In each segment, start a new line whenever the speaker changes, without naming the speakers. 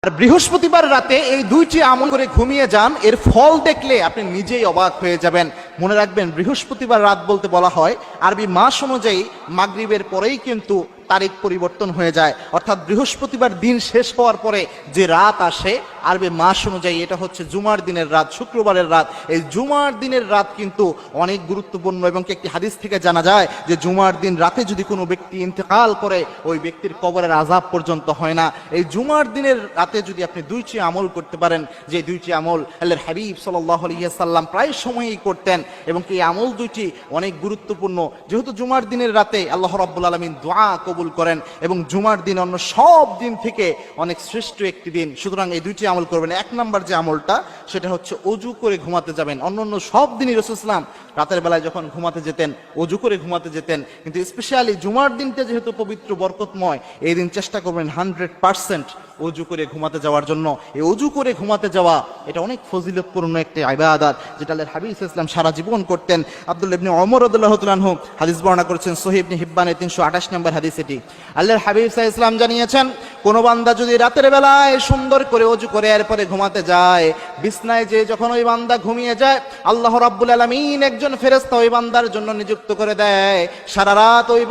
আর বৃহস্পতিবার রাতে এই দুইটি আমল করে ঘুমিয়ে যান, এর ফল দেখলে আপনি নিজেই অবাক হয়ে যাবেন। মনে রাখবেন, বৃহস্পতিবার রাত বলতে বলা হয় আরবি মাস অনুযায়ী মাগরিবের পরেই কিন্তু তারিখ পরিবর্তন হয়ে যায়, অর্থাৎ বৃহস্পতিবার দিন শেষ হওয়ার পরে যে রাত আসে আরবি মাস অনুযায়ী এটা হচ্ছে জুমার দিনের রাত, শুক্রবারের রাত। এই জুমার দিনের রাত কিন্তু অনেক গুরুত্বপূর্ণ এবং একটি হাদিস থেকে জানা যায় যে জুমার দিন রাতে যদি কোনো ব্যক্তি ইন্তেকাল করে ওই ব্যক্তির কবরের আযাব পর্যন্ত হয় না। এই জুমার দিনের রাতে যদি আপনি দুইটি আমল করতে পারেন, যে দুইটি আমল আল্লাহর হাবিব সাল্লাল্লাহু আলাইহি ওয়াসাল্লাম প্রায় সময়ই করতেন এবং এই আমল দুইটি অনেক গুরুত্বপূর্ণ, যেহেতু জুমার দিনের রাতে আল্লাহ রাব্বুল আলামিন দোয়া কবুল করেন এবং জুমার দিন অন্য সব দিন থেকে অনেক শ্রেষ্ঠ একটি দিন, সুতরাং এই দুইটি আমল করবেন। এক নাম্বার যে আমলটা সেটা হচ্ছে অজু করে ঘুমাতে যাবেন। অন্য সব দিনই রাসূল সাল্লাল্লাহু আলাইহি ওয়াসাল্লাম রাতের বেলায় যখন ঘুমাতে যেতেন অজু করে ঘুমাতে যেতেন, কিন্তু স্পেশালি জুমার দিনটা যেহেতু পবিত্র বরকতময়, এই দিন চেষ্টা করবেন 100% অজু করে ঘুমাতে যাওয়ার জন্য। এই অজু করে ঘুমাতে যাওয়া এটা অনেক ফজিলতপূর্ণ একটি ইবাদত, যেটা আল্লাহর হাবিব সাল্লাল্লাহু আলাইহি ওয়াসাল্লাম সারা জীবন করতেন। আব্দুল্লাহ ইবনে ওমর রাদিয়াল্লাহু তাআলা আনহু হাদিস বর্ণনা করেছেন, সহিহ ইবনে হিব্বানের 328 নম্বর হাদিস এটি। আল্লাহর হাবিব সাল্লাল্লাহু আলাইহি ওয়াসাল্লাম জানিয়েছেন, কোন বান্দা যদি রাতের বেলায় সুন্দর করে অজু করে এরপরে ঘুমাতে যায়, বিছনায় যে যখন ওই বান্দা ঘুমিয়ে যায়, আল্লাহ রাব্বুল আলামিন একজন ফেরেশতা ওই বান্দার জন্য নিযুক্ত করে দেয়। সারা রাত ওই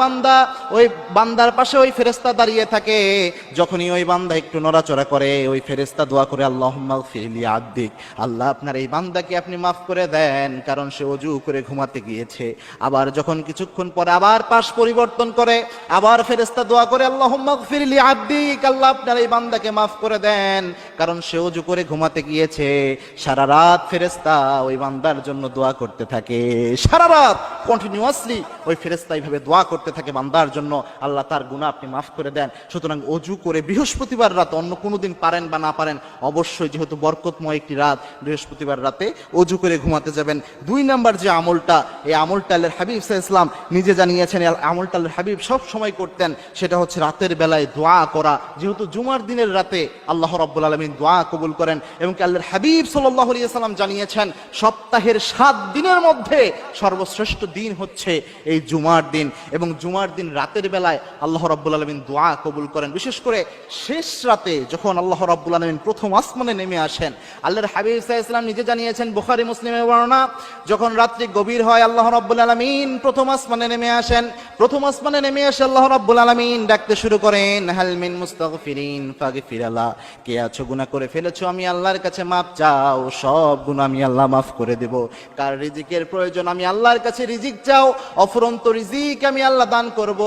বান্দার পাশে ওই ফেরেশতা দাঁড়িয়ে থাকে। যখনই ওই বান্দা একটু নড়াচড়া করে, ওই ফেরেশতা দোয়া করে, আল্লাহুম্মা গফির লি আবদিক, আল্লাহ আপনার এই বান্দাকে আপনি মাফ করে দেন, কারণ সে অজু করে ঘুমাতে গিয়েছে। আবার যখন কিছুক্ষণ পরে আবার পাশ পরিবর্তন করে, আবার ফেরেশতা দোয়া করে, আল্লাহুম্মা গফির লি আবদিক, আল্লাহ আপনার এই বান্দাকে মাফ করে দেন, কারণ সে অজু করে ঘুমাতে গিয়েছে। সারা রাত ফেরেশতা ওই বান্দার জন্য দোয়া করতে থাকে, সারা রাত কন্টিনিউয়াসলি ওই ফেরেশতা এইভাবে দোয়া করতে থাকে বান্দার জন্য, আল্লাহ তার গুনাহ আপনি মাফ করে দেন। সুতরাং অজু করে বৃহস্পতিবার রাত, অন্য কোনো দিন পারেন বা না পারেন, অবশ্যই যেহেতু বরকতময় একটি রাত, বৃহস্পতিবার রাতে অজু করে ঘুমাতে যাবেন। দুই নাম্বার যে আমলটা, এই আমলটা আল্লাহর হাবিব সাল্লাল্লাহু আলাইহি ওয়াসাল্লাম নিজে জানিয়েছেন, এই আমলটা আল্লাহর হাবিব সব সময় করতেন, সেটা হচ্ছে রাতের বেলায় দোয়া করা। যেহেতু জুমার দিনের রাতে আল্লাহ রাব্বুল আলামিন দোয়া কবুল করেন এবং আল্লাহর হাবিব সাল্লাল্লাহু আলাইহি ওয়াসাল্লাম জানিয়েছেন সপ্তাহের 7 দিনের মধ্যে সর্বশ্রেষ্ঠ দিন হচ্ছে এই জুমার দিন, এবং জুমার দিন রাতের বেলায় আল্লাহ রাব্বুল আলামিন দোয়া কবুল করেন। বিশেষ করে শেষ রাতে যখন আল্লাহ রাব্বুল আলামিন প্রথম আসমানে নেমে আসেন, আল্লাহর হাবিব সাল্লাল্লাহু আলাইহি ওয়াসাল্লাম নিজে জানিয়েছেন, বুখারী মুসলিমের বর্ণনা, যখন রাত্রি গভীর হয় আল্লাহ রাব্বুল আলামিন প্রথম আসমানে নেমে আসেন। প্রথম আসমানে নেমে এসে আল্লাহ রাব্বুল আলামিন ডাকতে শুরু করেন, হাল মিন মুস্তাগফিরিন ফাগফির লা, কে আছো গুনাহ করে ফেলেছো, আমি আল্লাহর কাছে মাফ চাও, সব গুনাহ আমি আল্লাহ মাফ করে দেব। কার রিজিকের প্রয়োজন, আমি আল্লাহর কাছে রিজিক চাও, অফুরন্ত রিজিক আমি আল্লাহ দান করব।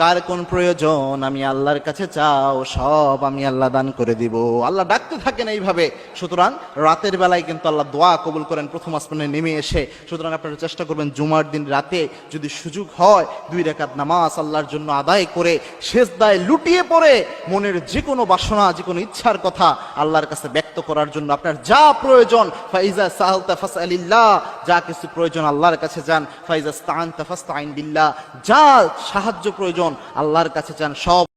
কার কোন প্রয়োজন আমি আল্লাহর কাছে চাও, সব আমি আল্লাহ দান করে দিব। আল্লাহ ডাকতে থাকেন এইভাবে। সুতরাং রাতের বেলায় কিন্তু আল্লাহ দোয়া কবুল করেন প্রথম আসমানে নেমে এসে। সুতরাং আপনারা চেষ্টা করবেন জুমার দিন রাতে যদি সুযোগ হয় 2 রাকাত নামাজ আল্লাহর জন্য আদায় করে সেজদায় লুটিয়ে পড়ে মনের যে কোনো বাসনা, যে কোনো ইচ্ছার কথা আল্লাহর কাছে ব্যক্ত করার জন্য আপনার যা প্রয়োজন, ফাইজা সাআলতা ফাসআলিল্লাহ, যা কিছু প্রয়োজন আল্লাহর কাছে যান, ফাইজা ইসতাআনতা ফাসতাইন বিল্লাহ, যা সাহায্য প্রয়োজন আল্লাহর কাছে যান, সব